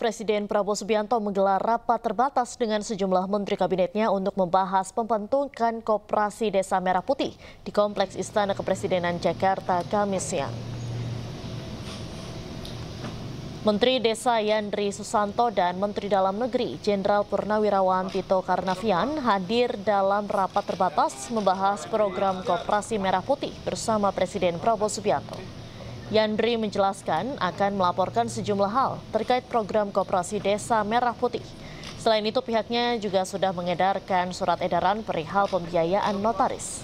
Presiden Prabowo Subianto menggelar rapat terbatas dengan sejumlah menteri kabinetnya untuk membahas pembentukan Koperasi Desa Merah Putih di Kompleks Istana Kepresidenan Jakarta Kamis siang. Menteri Desa Yandri Susanto dan Menteri Dalam Negeri Jenderal Purnawirawan Tito Karnavian hadir dalam rapat terbatas membahas program Koperasi Merah Putih bersama Presiden Prabowo Subianto. Yandri menjelaskan akan melaporkan sejumlah hal terkait program Koperasi Desa Merah Putih. Selain itu pihaknya juga sudah mengedarkan surat edaran perihal pembiayaan notaris.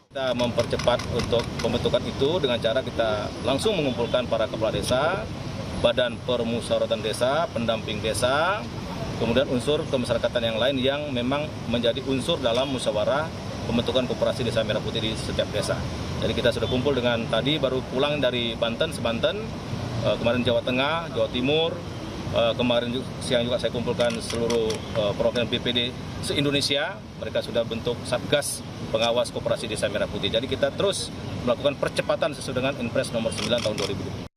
Kita mempercepat untuk pembentukan itu dengan cara kita langsung mengumpulkan para kepala desa, badan permusyawaratan desa, pendamping desa, kemudian unsur kemasyarakatan yang lain yang memang menjadi unsur dalam musyawarah pembentukan Koperasi Desa Merah Putih di setiap desa. Jadi kita sudah kumpul dengan tadi baru pulang dari Banten, sebanten, kemarin Jawa Tengah, Jawa Timur, kemarin siang juga saya kumpulkan seluruh perwakilan BPD se-Indonesia. Mereka sudah bentuk Satgas Pengawas Koperasi Desa Merah Putih. Jadi kita terus melakukan percepatan sesuai dengan Inpres nomor 9 tahun 2020.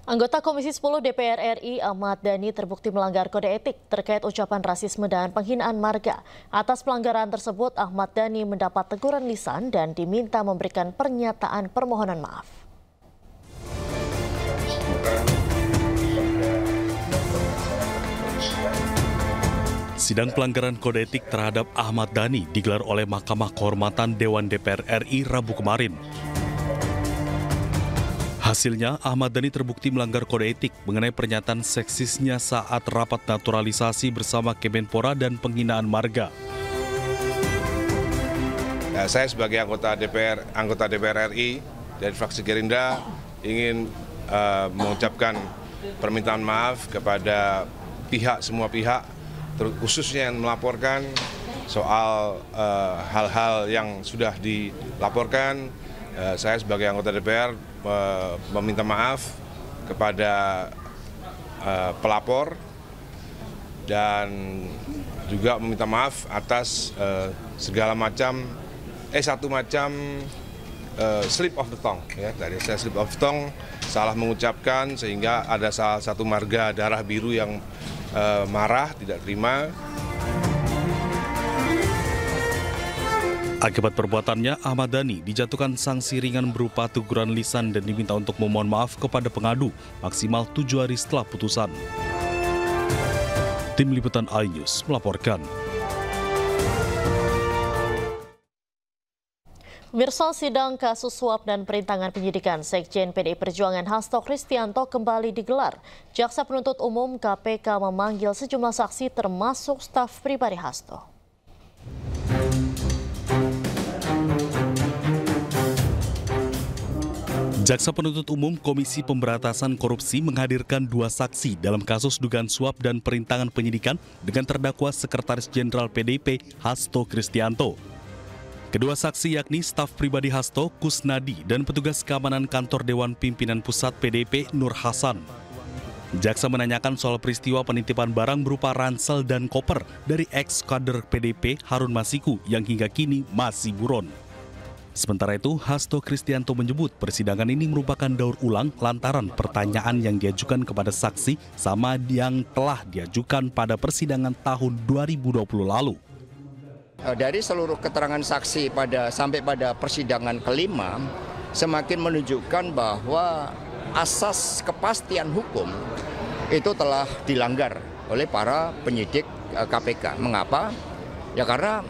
Anggota Komisi 10 DPR RI Ahmad Dhani terbukti melanggar kode etik terkait ucapan rasisme dan penghinaan marga. Atas pelanggaran tersebut, Ahmad Dhani mendapat teguran lisan dan diminta memberikan pernyataan permohonan maaf. Sidang pelanggaran kode etik terhadap Ahmad Dhani digelar oleh Mahkamah Kehormatan Dewan DPR RI Rabu kemarin. Hasilnya, Ahmad Dhani terbukti melanggar kode etik mengenai pernyataan seksisnya saat rapat naturalisasi bersama Kemenpora dan penghinaan marga. Saya sebagai anggota DPR RI dari fraksi Gerindra ingin mengucapkan permintaan maaf kepada semua pihak, khususnya yang melaporkan soal hal-hal yang sudah dilaporkan. Saya sebagai anggota DPR meminta maaf kepada pelapor dan juga meminta maaf atas segala macam slip of the tongue, ya. Tadi saya slip of the tongue, salah mengucapkan sehingga ada salah satu marga darah biru yang marah, tidak terima. Akibat perbuatannya, Ahmad Dhani dijatuhkan sanksi ringan berupa teguran lisan dan diminta untuk memohon maaf kepada pengadu maksimal 7 hari setelah putusan. Tim Liputan iNews melaporkan. Pemirsa, sidang kasus suap dan perintangan penyidikan Sekjen PDI Perjuangan Hasto Kristianto kembali digelar. Jaksa Penuntut Umum KPK memanggil sejumlah saksi termasuk staf pribadi Hasto. Jaksa Penuntut Umum Komisi Pemberantasan Korupsi menghadirkan 2 saksi dalam kasus dugaan suap dan perintangan penyidikan dengan terdakwa Sekretaris Jenderal PDIP Hasto Kristianto. Kedua saksi yakni staf pribadi Hasto, Kusnadi, dan petugas keamanan kantor Dewan Pimpinan Pusat PDIP Nur Hasan. Jaksa menanyakan soal peristiwa penitipan barang berupa ransel dan koper dari ex-kader PDIP Harun Masiku yang hingga kini masih buron. Sementara itu, Hasto Kristianto menyebut persidangan ini merupakan daur ulang lantaran pertanyaan yang diajukan kepada saksi sama yang telah diajukan pada persidangan tahun 2020 lalu. Dari seluruh keterangan saksi sampai pada persidangan kelima, semakin menunjukkan bahwa asas kepastian hukum itu telah dilanggar oleh para penyidik KPK. Mengapa? Ya karena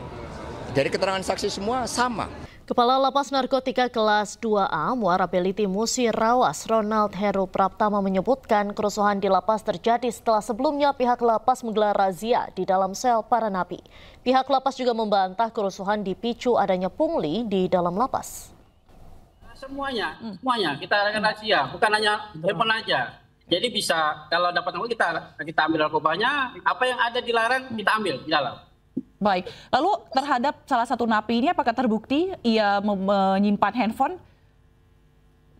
dari keterangan saksi semua sama. Kepala Lapas Narkotika Kelas 2A Muara Beliti Musi Rawas Ronald Heru Praptama menyebutkan kerusuhan di lapas terjadi setelah sebelumnya pihak lapas menggelar razia di dalam sel para napi. Pihak lapas juga membantah kerusuhan dipicu adanya pungli di dalam lapas. Semuanya kita adakan razia, bukan hanya handphone aja. Jadi bisa kalau dapat narkoba kita ambil narkobanya, apa yang ada dilarang kita ambil di dalam. Baik, lalu terhadap salah satu napi ini apakah terbukti ia menyimpan handphone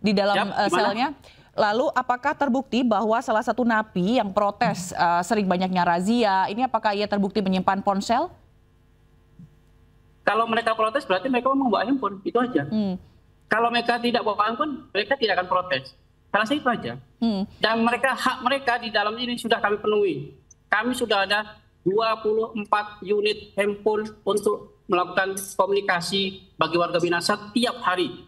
di dalam selnya? Lalu apakah terbukti bahwa salah satu napi yang protes sering banyaknya razia, ini apakah ia terbukti menyimpan ponsel? Kalau mereka protes berarti mereka membawa handphone, itu aja. Kalau mereka tidak bawa pun, mereka tidak akan protes. Karena itu aja. Dan hak mereka di dalam ini sudah kami penuhi. Kami sudah ada 24 unit handphone untuk melakukan komunikasi bagi warga binaan setiap hari.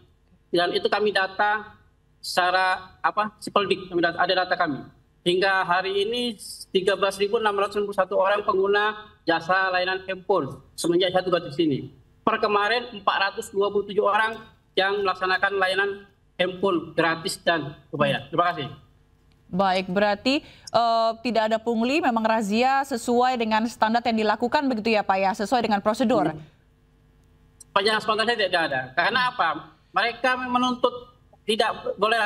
Dan itu kami data secara Sipeldik, ada data kami. Hingga hari ini 13.691 orang pengguna jasa layanan handphone semenjak saya tugas di sini. Per kemarin 427 orang yang melaksanakan layanan handphone gratis dan berbayar. Terima kasih. Baik, berarti tidak ada pungli, memang razia sesuai dengan standar yang dilakukan begitu ya Pak ya, sesuai dengan prosedur. Panjang spontan tidak ada. Karena apa? Mereka menuntut tidak boleh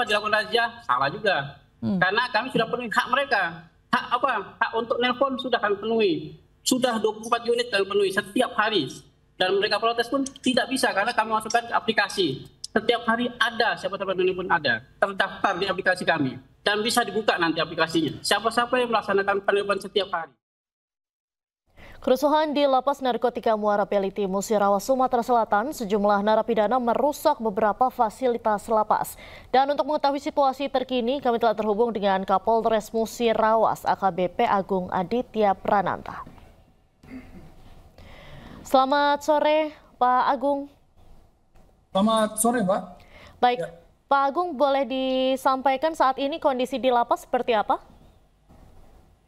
dilakukan razia, salah juga. Karena kami sudah penuhi hak mereka. Hak untuk nelpon sudah kami penuhi. Sudah 24 unit kami penuhi setiap hari. Dan mereka protes pun tidak bisa karena kami masukkan ke aplikasi. Setiap hari ada siapa-siapa pun ada terdaftar di aplikasi kami dan bisa dibuka nanti aplikasinya. Siapa-siapa yang melaksanakan penelpon setiap hari. Kerusuhan di Lapas Narkotika Muara Peliti, Musirawas, Sumatera Selatan, sejumlah narapidana merusak beberapa fasilitas lapas. Dan untuk mengetahui situasi terkini, kami telah terhubung dengan Kapolres Musirawas, AKBP Agung Aditya Prananta. Selamat sore, Pak Agung. Selamat sore, Mbak. Baik, ya. Pak Agung, boleh disampaikan saat ini kondisi di lapas seperti apa?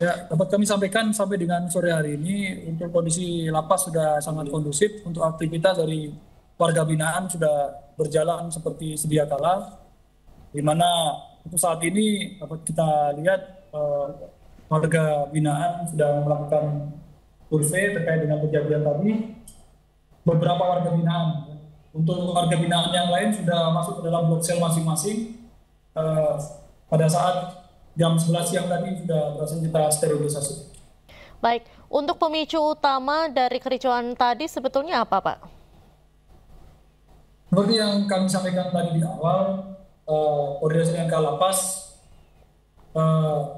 Ya, dapat kami sampaikan sampai dengan sore hari ini untuk kondisi lapas sudah sangat kondusif, untuk aktivitas dari warga binaan sudah berjalan seperti sedia kala, di mana untuk saat ini dapat kita lihat warga binaan sudah melakukan survei terkait dengan kejadian tadi. Beberapa warga binaan, untuk warga binaan yang lain sudah masuk ke dalam blok sel masing-masing. Pada saat jam 11 siang tadi sudah berhasil kita sterilisasi. Baik, untuk pemicu utama dari kericuan tadi sebetulnya apa, Pak? Seperti yang kami sampaikan tadi di awal, koordinasi dengan Kalapas,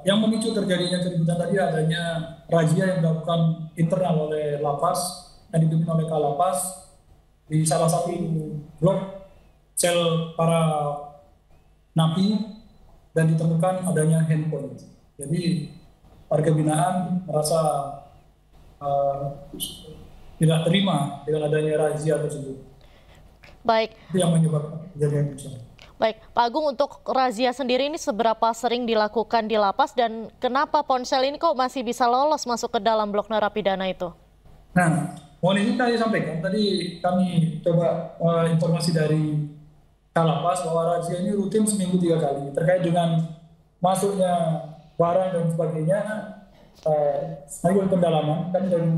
yang memicu terjadinya keributan tadi adanya razia yang dilakukan internal oleh lapas yang dipimpin oleh Kalapas di salah satu blok sel para napi dan ditemukan adanya handphone. Jadi warga binaan merasa tidak terima dengan adanya razia tersebut. Baik. Itu yang menyebabkan kejadian itu. Baik, Pak Agung, untuk razia sendiri ini seberapa sering dilakukan di lapas dan kenapa ponsel ini kok masih bisa lolos masuk ke dalam blok narapidana itu? Nah, mohon izin tadi sampaikan, tadi kami coba informasi dari Kalapas bahwa razia ini rutin seminggu 3 kali terkait dengan masuknya barang dan sebagainya. Dari pendalaman, kami dari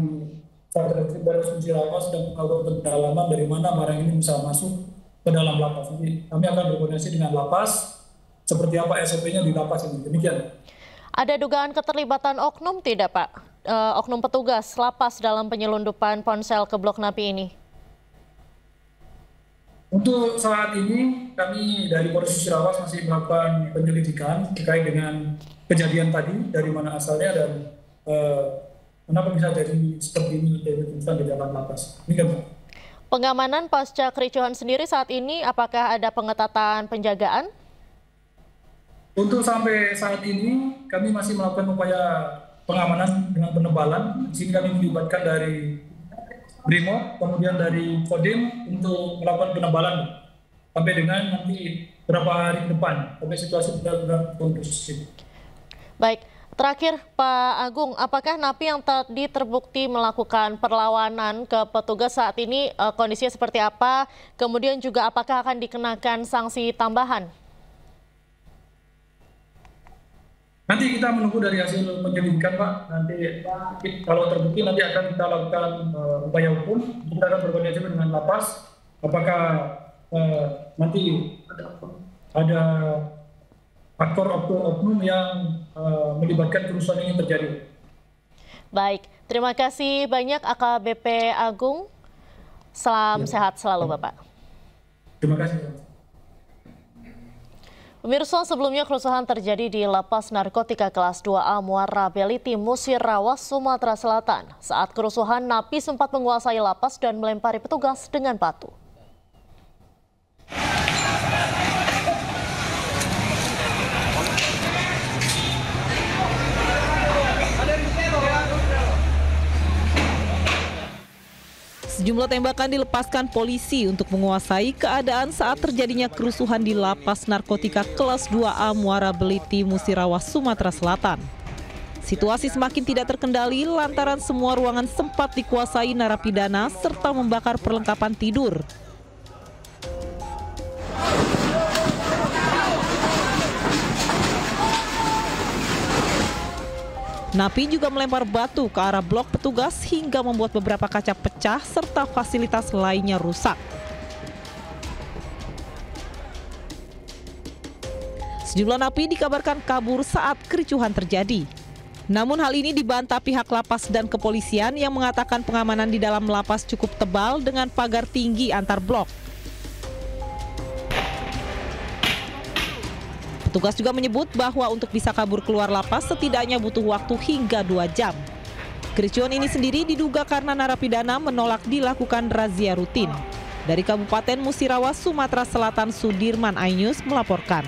Satgas Musirawas sedang melakukan pendalaman dari mana barang ini bisa masuk ke dalam lapas. Jadi kami akan berkoordinasi dengan lapas seperti apa SOP-nya di lapas ini. Demikian. Ada dugaan keterlibatan oknum tidak, Pak? Oknum petugas lapas dalam penyelundupan ponsel ke blok napi ini? Untuk saat ini kami dari Polres Musirawas masih melakukan penyelidikan terkait dengan kejadian tadi, dari mana asalnya dan kenapa bisa jadi seperti ini di dalam lapas. Demikian, Pak. Pengamanan pasca kericuhan sendiri saat ini, apakah ada pengetatan penjagaan? Untuk sampai saat ini, kami masih melakukan upaya pengamanan dengan penebalan. Di sini kami melibatkan dari Brimob, kemudian dari Kodim untuk melakukan penebalan sampai dengan nanti beberapa hari ke depan, sampai situasi benar-benar kondusif. Baik. Terakhir, Pak Agung, apakah napi yang tadi terbukti melakukan perlawanan ke petugas saat ini kondisinya seperti apa? Kemudian juga apakah akan dikenakan sanksi tambahan? Nanti kita menunggu dari hasil penyelidikan, Pak. Nanti kalau terbukti nanti akan kita lakukan upaya hukum. Kita akan berkoordinasi dengan lapas. Apakah nanti ada faktor oknum yang melibatkan kerusuhan ini terjadi. Baik, terima kasih banyak AKBP Agung. Salam sehat selalu, Bapak. Terima kasih. Pemirsa, sebelumnya kerusuhan terjadi di Lapas Narkotika Kelas 2A Muara Peliti, Musirawas, Sumatera Selatan. Saat kerusuhan, napi sempat menguasai lapas dan melempari petugas dengan batu. Sejumlah tembakan dilepaskan polisi untuk menguasai keadaan saat terjadinya kerusuhan di Lapas Narkotika Kelas 2A Muara Beliti, Musirawas, Sumatera Selatan. Situasi semakin tidak terkendali lantaran semua ruangan sempat dikuasai narapidana serta membakar perlengkapan tidur. Napi juga melempar batu ke arah blok petugas hingga membuat beberapa kaca pecah serta fasilitas lainnya rusak. Sejumlah napi dikabarkan kabur saat kericuhan terjadi. Namun hal ini dibantah pihak lapas dan kepolisian yang mengatakan pengamanan di dalam lapas cukup tebal dengan pagar tinggi antar blok. Petugas juga menyebut bahwa untuk bisa kabur keluar lapas setidaknya butuh waktu hingga 2 jam. Kericuhan ini sendiri diduga karena narapidana menolak dilakukan razia rutin. Dari Kabupaten Musirawas, Sumatera Selatan, Sudirman Ainus melaporkan.